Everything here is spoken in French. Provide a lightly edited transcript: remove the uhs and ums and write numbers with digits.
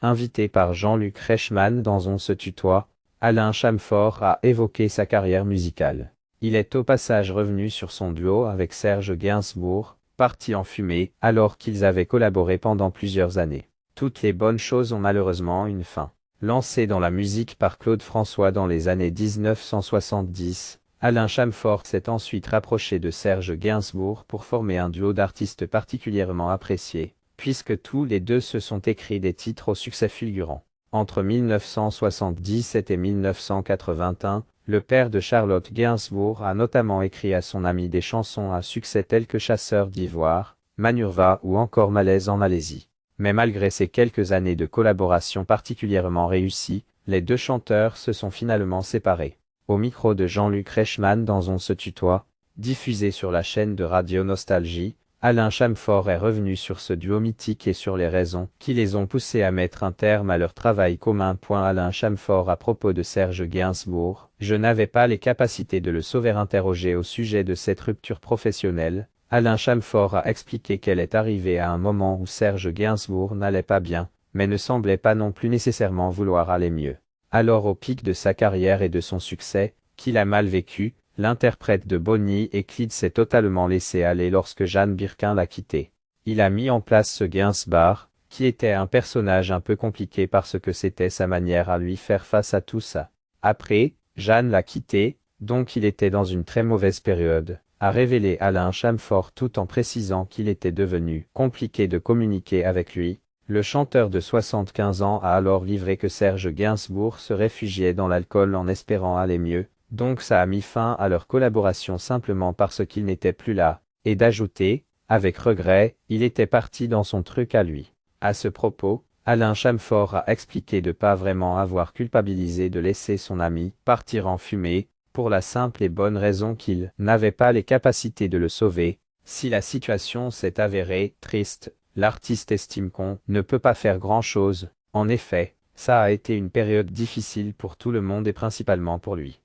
Invité par Jean-Luc Reichmann dans On se tutoie, Alain Chamfort a évoqué sa carrière musicale. Il est au passage revenu sur son duo avec Serge Gainsbourg, parti en fumée, alors qu'ils avaient collaboré pendant plusieurs années. Toutes les bonnes choses ont malheureusement une fin. Lancé dans la musique par Claude François dans les années 1970, Alain Chamfort s'est ensuite rapproché de Serge Gainsbourg pour former un duo d'artistes particulièrement appréciés, puisque tous les deux se sont écrits des titres au succès fulgurant. Entre 1977 et 1981, le père de Charlotte Gainsbourg a notamment écrit à son ami des chansons à succès telles que Chasseur d'ivoire, Manurva ou encore Malaise en Malaisie. Mais malgré ces quelques années de collaboration particulièrement réussies, les deux chanteurs se sont finalement séparés. Au micro de Jean-Luc Reichmann dans On se tutoie, diffusé sur la chaîne de Radio Nostalgie, Alain Chamfort est revenu sur ce duo mythique et sur les raisons qui les ont poussés à mettre un terme à leur travail commun. Alain Chamfort à propos de Serge Gainsbourg: je n'avais pas les capacités de le sauver. Interrogé au sujet de cette rupture professionnelle, Alain Chamfort a expliqué qu'elle est arrivée à un moment où Serge Gainsbourg n'allait pas bien, mais ne semblait pas non plus nécessairement vouloir aller mieux. Alors au pic de sa carrière et de son succès, qu'il a mal vécu, l'interprète de Bonnie et Clyde s'est totalement laissé aller lorsque Jeanne Birkin l'a quitté. Il a mis en place ce Gainsbar, qui était un personnage un peu compliqué parce que c'était sa manière à lui faire face à tout ça. Après, Jeanne l'a quitté, donc il était dans une très mauvaise période, a révélé Alain Chamfort tout en précisant qu'il était devenu compliqué de communiquer avec lui. Le chanteur de 75 ans a alors livré que Serge Gainsbourg se réfugiait dans l'alcool en espérant aller mieux, donc ça a mis fin à leur collaboration simplement parce qu'il n'était plus là, et d'ajouter, avec regret, il était parti dans son truc à lui. À ce propos, Alain Chamfort a expliqué de pas vraiment avoir culpabilisé de laisser son ami partir en fumée, pour la simple et bonne raison qu'il n'avait pas les capacités de le sauver. Si la situation s'est avérée triste, l'artiste estime qu'on ne peut pas faire grand-chose. En effet, ça a été une période difficile pour tout le monde et principalement pour lui.